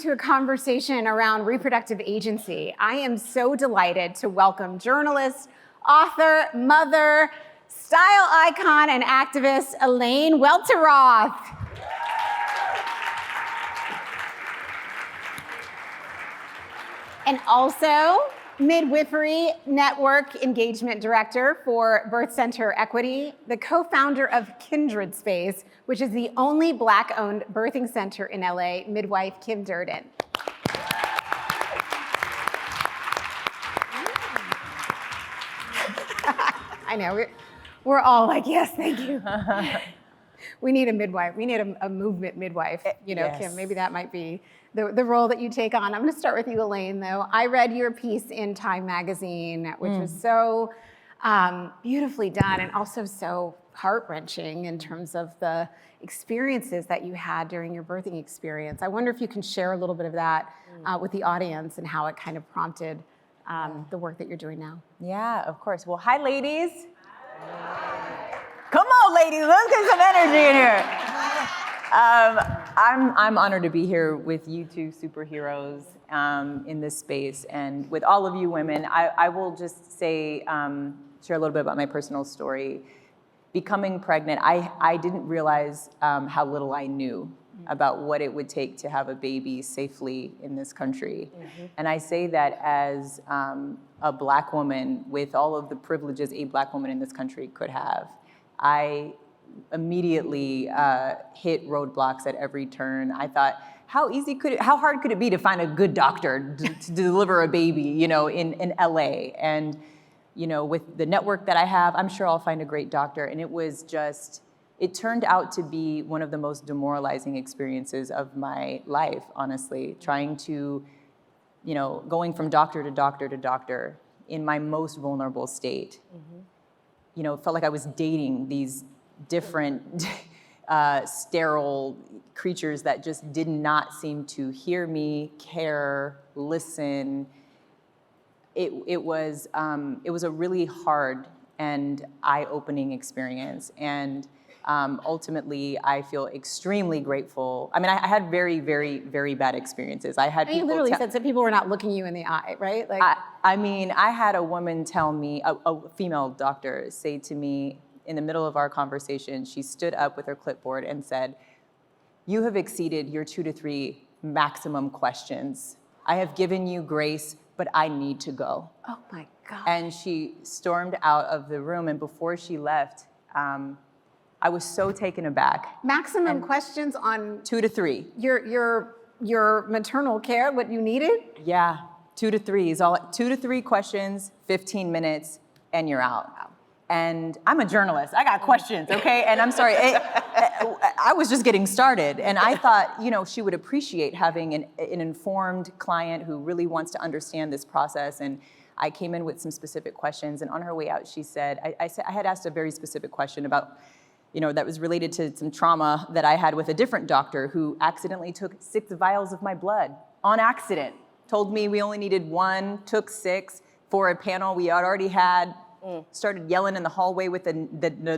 into a conversation around reproductive agency. I am so delighted to welcome journalist, author, mother, style icon, and activist Elaine Welteroth. And also, Midwifery Network Engagement Director for Birth Center Equity, the co-founder of Kindred Space, which is the only Black-owned birthing center in LA, Midwife Kim Durden. I know, we're all like, yes, thank you. We need a midwife. We need a movement midwife. You know, yes. Kim, maybe that might be the role that you take on. I'm going to start with you, Elaine, though. I read your piece in Time magazine, which was so beautifully done and also so heart-wrenching in terms of the experiences that you had during your birthing experience. I wonder if you can share a little bit of that with the audience and how it kind of prompted the work that you're doing now. Yeah, of course. Well, hi, ladies. Hi. Come on, ladies, let's get some energy in here. I'm honored to be here with you two superheroes in this space, and with all of you women. I will just say, share a little bit about my personal story. Becoming pregnant, I didn't realize how little I knew about what it would take to have a baby safely in this country. And I say that as a Black woman with all of the privileges a Black woman in this country could have. I immediately hit roadblocks at every turn. I thought, how hard could it be to find a good doctor to deliver a baby, you know, in LA? And, you know, with the network that I have, I'm sure I'll find a great doctor. And it turned out to be one of the most demoralizing experiences of my life, honestly, trying to, you know, going from doctor to doctor to doctor in my most vulnerable state. You know, it felt like I was dating these different sterile creatures that just did not seem to hear me, care, listen. It was a really hard and eye-opening experience. And ultimately, I feel extremely grateful. I mean, I had very, very, very bad experiences. You literally said some people were not looking you in the eye, right? Like, I mean, I had a woman tell me, a female doctor say to me in the middle of our conversation, she stood up with her clipboard and said, "You have exceeded your 2 to 3 maximum questions. I have given you grace, but I need to go." Oh my God. And she stormed out of the room, and before she left, I was so taken aback. Maximum questions on 2 to 3. Your maternal care, what you needed? Yeah, 2 to 3 is all. 2 to 3 questions, 15 minutes, and you're out. Wow. And I'm a journalist. I got questions, okay? And I'm sorry, I was just getting started, and I thought, you know, she would appreciate having an informed client who really wants to understand this process. And I came in with some specific questions, and on her way out, she said, I had asked a very specific question about, you know, that was related to some trauma that I had with a different doctor who accidentally took 6 vials of my blood on accident. Told me we only needed 1, took 6 for a panel we had already had. Started yelling in the hallway with the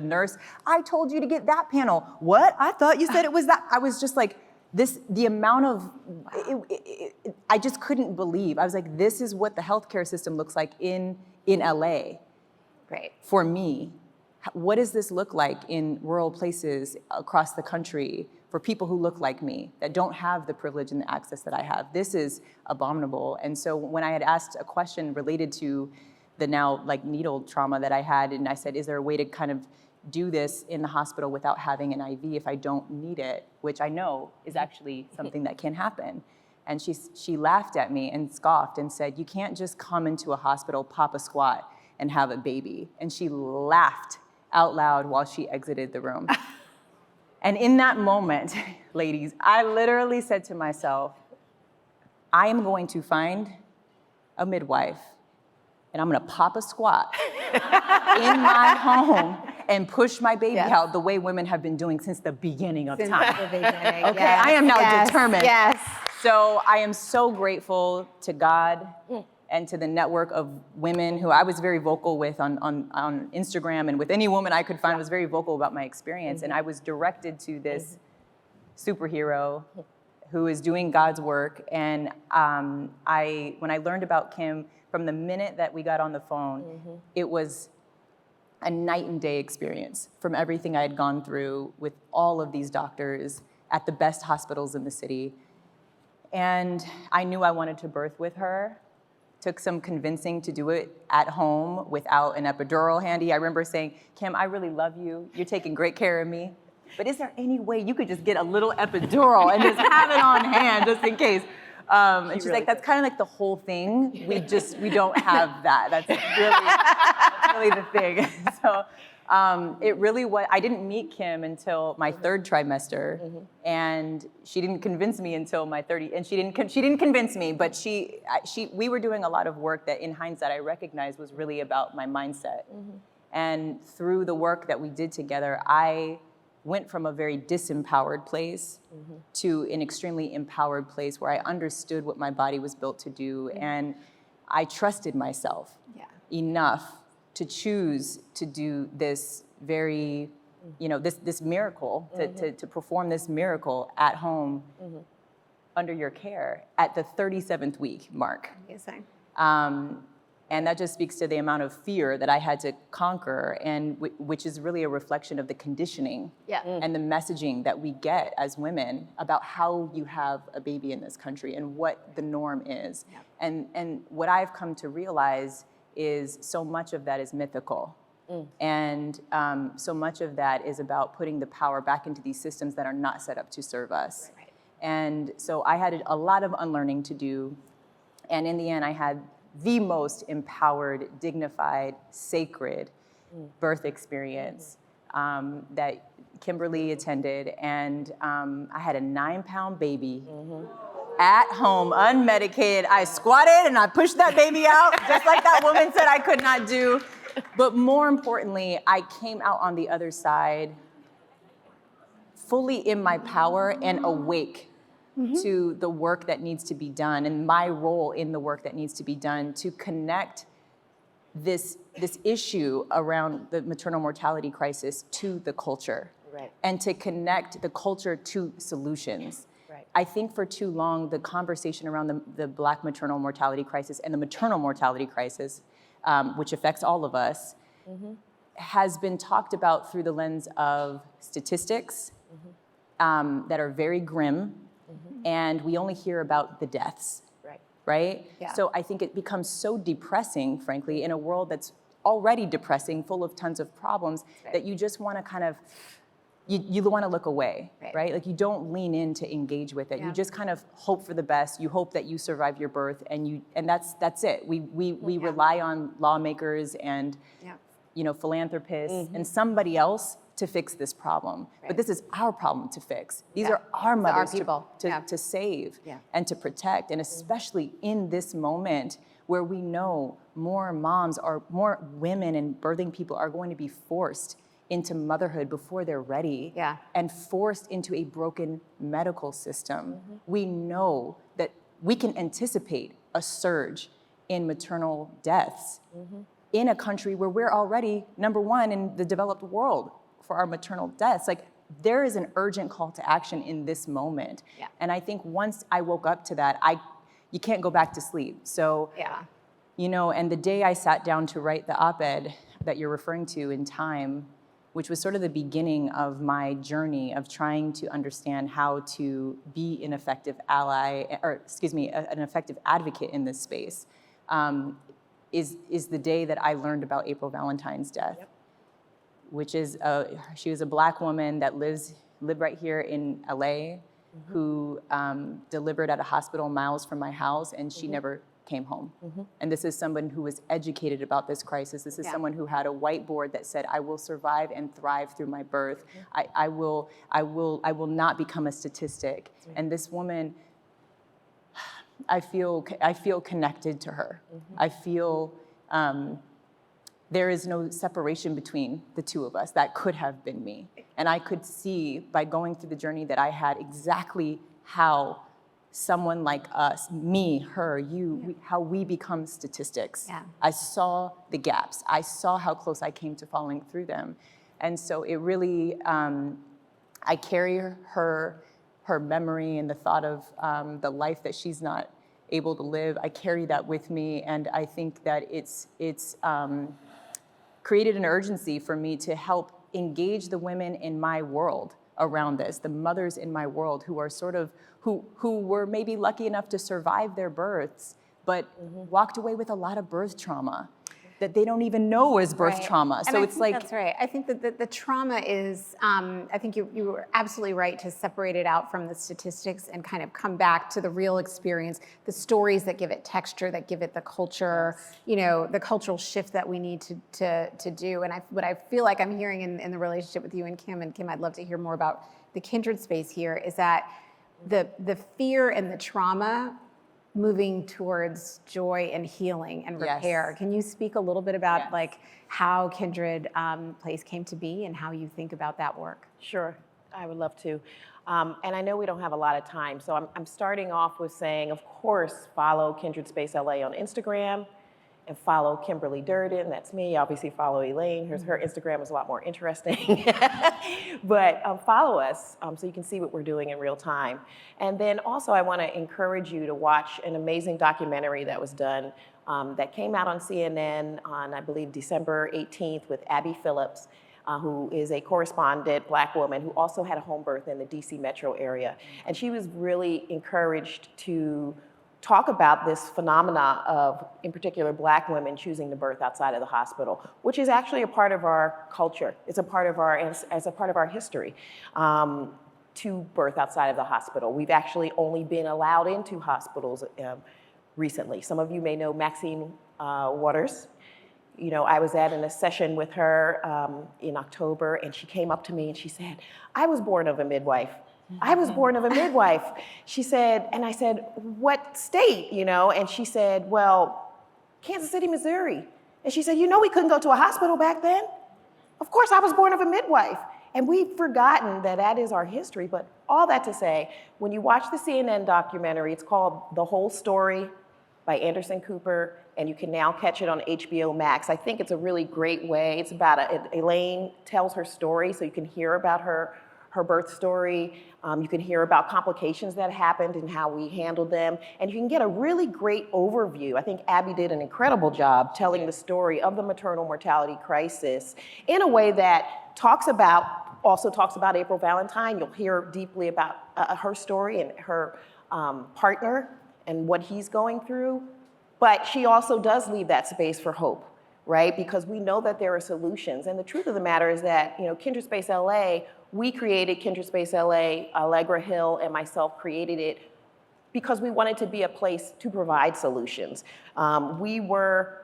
nurse. "I told you to get that panel." "What? I thought you said it was that." I was just like, the amount of, I just couldn't believe. I was like, this is what the healthcare system looks like in LA. Right. For me. What does this look like in rural places across the country for people who look like me, that don't have the privilege and the access that I have? This is abominable. And so when I had asked a question related to the now like needle trauma that I had, and I said, is there a way to kind of do this in the hospital without having an IV if I don't need it, which I know is actually something that can happen. And she laughed at me and scoffed and said, "You can't just come into a hospital, pop a squat, and have a baby." And she laughed out loud while she exited the room. And in that moment, ladies, I literally said to myself, I am going to find a midwife, and I'm gonna pop a squat in my home and push my baby out the way women have been doing since the beginning of time. The beginning. Okay, yes, I am now determined. Yes. So I am so grateful to God and to the network of women who I was very vocal with on Instagram, and with any woman I could find, was very vocal about my experience. And I was directed to this superhero who is doing God's work. And when I learned about Kim, from the minute that we got on the phone, it was a night and day experience from everything I had gone through with all of these doctors at the best hospitals in the city. And I knew I wanted to birth with her. Took some convincing to do it at home without an epidural handy. I remember saying, Kim, I really love you. You're taking great care of me. But is there any way you could just get a little epidural and just have it on hand just in case? And she's really like, that's kind of like the whole thing. We don't have that. That's really the thing. So it really was, I didn't meet Kim until my third trimester, and she didn't convince me until my 30, and she didn't convince me, but we were doing a lot of work that in hindsight I recognized was really about my mindset. And through the work that we did together, I went from a very disempowered place to an extremely empowered place where I understood what my body was built to do, and I trusted myself enough to choose to do this very, this miracle, to perform this miracle at home under your care at the 37th week mark. Amazing. And that just speaks to the amount of fear that I had to conquer, and which is really a reflection of the conditioning and the messaging that we get as women about how you have a baby in this country and what the norm is. And what I've come to realize is so much of that is mythical. And so much of that is about putting the power back into these systems that are not set up to serve us. And so I had a lot of unlearning to do. And in the end, I had the most empowered, dignified, sacred birth experience that Kimberly attended. And I had a 9-pound baby at home, unmedicated. I squatted and I pushed that baby out, just like that woman said I could not do. But more importantly, I came out on the other side fully in my power and awake to the work that needs to be done and my role in the work that needs to be done to connect this issue around the maternal mortality crisis to the culture, and to connect the culture to solutions. I think for too long, the conversation around the Black maternal mortality crisis and the maternal mortality crisis, which affects all of us, has been talked about through the lens of statistics that are very grim, and we only hear about the deaths, right? So I think it becomes so depressing, frankly, in a world that's already depressing, full of tons of problems, that you just want to kind of, you want to look away, right? Like you don't lean in to engage with it. You just kind of hope for the best. You hope that you survive your birth, and that's it. We rely on lawmakers and philanthropists and somebody else to fix this problem. But this is our problem to fix. These are our mothers to save and to protect, and especially in this moment where we know more women and birthing people are going to be forced into motherhood before they're ready, and forced into a broken medical system. We know that we can anticipate a surge in maternal deaths in a country where we're already #1 in the developed world for our maternal deaths. Like, there is an urgent call to action in this moment. And I think once I woke up to that, you can't go back to sleep. So, and the day I sat down to write the op-ed that you're referring to in Time, which was sort of the beginning of my journey of trying to understand how to be an effective ally, an effective advocate in this space, is the day that I learned about April Valentine's death, which is, she was a Black woman that lived right here in LA, who delivered at a hospital miles from my house, and she never came home. And this is someone who was educated about this crisis. This is someone who had a whiteboard that said, "I will survive and thrive through my birth. I will not become a statistic." And this woman, I feel connected to her. I feel there is no separation between the two of us. That could have been me. And I could see by going through the journey that I had exactly how someone like us, me, her, you, how we become statistics. I saw the gaps. I saw how close I came to falling through them. And so it really, I carry her her memory and the thought of the life that she's not able to live. I carry that with me, and I think that it's created an urgency for me to help engage the women in my world around this, the mothers in my world who are sort of, who were maybe lucky enough to survive their births, but walked away with a lot of birth trauma that they don't even know is birth trauma. And so I it's think like, that's right. I think that the trauma is, I think you were absolutely right to separate it out from the statistics and kind of come back to the real experience, the stories that give it texture, that give it the culture, you know, the cultural shift that we need to do. And what I feel like I'm hearing in the relationship with you and Kim, I'd love to hear more about the Kindred Space here, is that the fear and the trauma moving towards joy and healing and repair. Yes. Can you speak a little bit about like how Kindred Place came to be and how you think about that work? Sure, I would love to. And I know we don't have a lot of time, so I'm starting off with saying, of course, follow Kindred Space LA on Instagram and follow Kimberly Durden, that's me. Obviously follow Elaine, her Instagram is a lot more interesting. But follow us so you can see what we're doing in real time. And then also I wanna encourage you to watch an amazing documentary that was done that came out on CNN on, I believe, December 18th with Abby Phillips, who is a correspondent, Black woman, who also had a home birth in the DC metro area. And she was really encouraged to talk about this phenomena of, in particular, Black women choosing to birth outside of the hospital, which is actually a part of our culture. It's a part of our, as a part of our history, to birth outside of the hospital. We've actually only been allowed into hospitals recently. Some of you may know Maxine Waters. You know, I was at a session with her in October, and she came up to me and she said, I was born of a midwife. I was born of a midwife. She said, and I said, what state, you know? And she said, well, Kansas City, Missouri. And she said, you know, we couldn't go to a hospital back then. Of course, I was born of a midwife. And we've forgotten that that is our history. But all that to say, when you watch the CNN documentary, it's called The Whole Story by Anderson Cooper, and you can now catch it on HBO Max. I think it's a really great way. It's about Elaine tells her story, so you can hear about her birth story. You can hear about complications that happened and how we handled them. And you can get a really great overview. I think Abby did an incredible job telling the story of the maternal mortality crisis in a way that also talks about April Valentine. You'll hear deeply about her story and her partner and what he's going through. But she also does leave that space for hope, right? Because we know that there are solutions. And the truth of the matter is that, you know, Kindred Space LA, we created Kindred Space LA, Allegra Hill and myself created it because we wanted to be a place to provide solutions. We were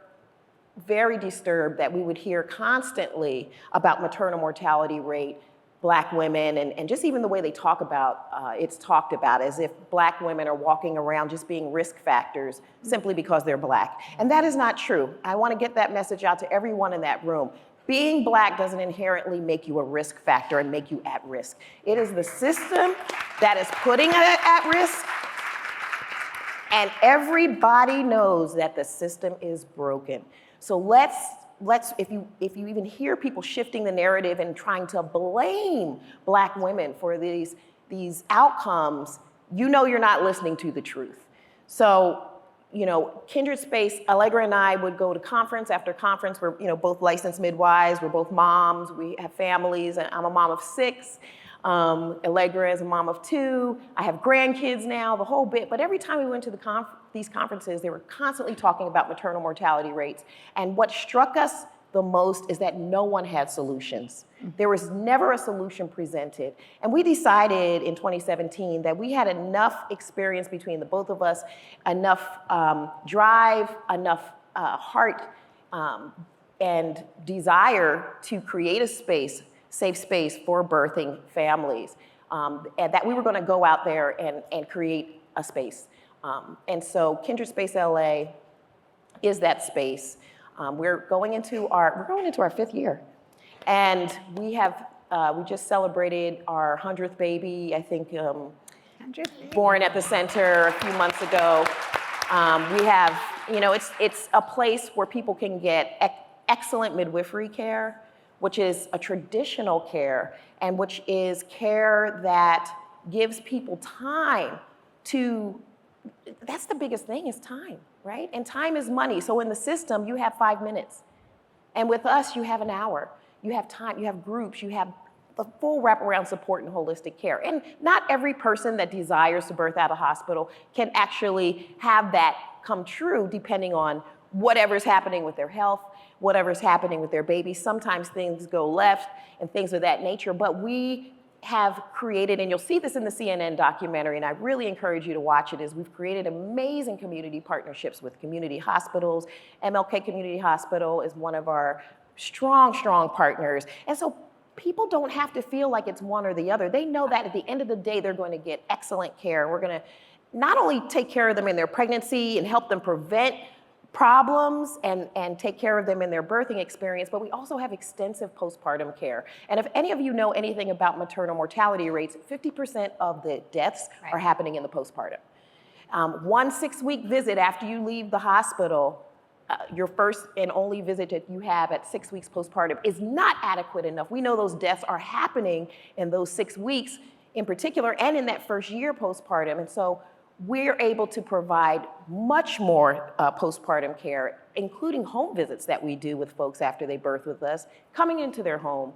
very disturbed that we would hear constantly about maternal mortality rate, Black women, and just even the way they talk about, it's talked about as if Black women are walking around just being risk factors simply because they're Black. And that is not true. I want to get that message out to everyone in that room. Being Black doesn't inherently make you a risk factor and make you at risk. It is the system that is putting it at risk, and everybody knows that the system is broken. So let's if you even hear people shifting the narrative and trying to blame Black women for these outcomes, you know you're not listening to the truth. So, you know, Kindred Space, Allegra and I would go to conference after conference. We're, you know, both licensed midwives, we're both moms, we have families, and I'm a mom of 6. Allegra is a mom of 2. I have grandkids now, the whole bit. But every time we went to these conferences, they were constantly talking about maternal mortality rates. And what struck us the most is that no one had solutions. There was never a solution presented. And we decided in 2017 that we had enough experience between the both of us, enough drive, enough heart and desire to create a space, safe space for birthing families, and that we were gonna go out there and create a space. And so Kindred Space LA is that space. We're going into our 5th year. And we just celebrated our 100th baby, I think, born at the center a few months ago. We have, you know, it's a place where people can get excellent midwifery care, which is a traditional care, and which is care that gives people time to, that's the biggest thing is time, right? And time is money. So in the system, you have 5 minutes. And with us, you have an hour. You have time, you have groups, you have the full wraparound support and holistic care. And not every person that desires to birth out of hospital can actually have that come true depending on whatever's happening with their health, whatever's happening with their baby. Sometimes things go left and things of that nature, but we have created, and you'll see this in the CNN documentary, and I really encourage you to watch it, is we've created amazing community partnerships with community hospitals. MLK Community Hospital is one of our strong, strong partners. And so people don't have to feel like it's one or the other. They know that at the end of the day, they're going to get excellent care. We're going to not only take care of them in their pregnancy and help them prevent problems and take care of them in their birthing experience, but we also have extensive postpartum care. And if any of you know anything about maternal mortality rates, 50% of the deaths are happening in the postpartum. 1 6-week visit after you leave the hospital, your first and only visit that you have at 6 weeks postpartum is not adequate enough. We know those deaths are happening in those 6 weeks in particular and in that first year postpartum. And so we're able to provide much more postpartum care, including home visits that we do with folks after they birth with us, coming into their home,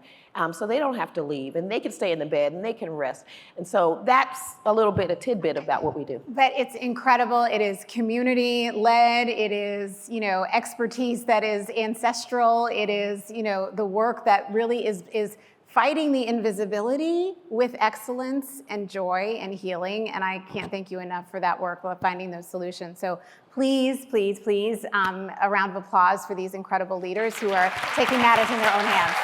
so they don't have to leave, and they can stay in the bed, and they can rest. And so that's a little bit, a tidbit about what we do. But it's incredible. It is community-led. It is, expertise that is ancestral. It is, the work that really is fighting the invisibility with excellence and joy and healing. And I can't thank you enough for that work of finding those solutions. So please, please, please, a round of applause for these incredible leaders who are taking matters in their own hands.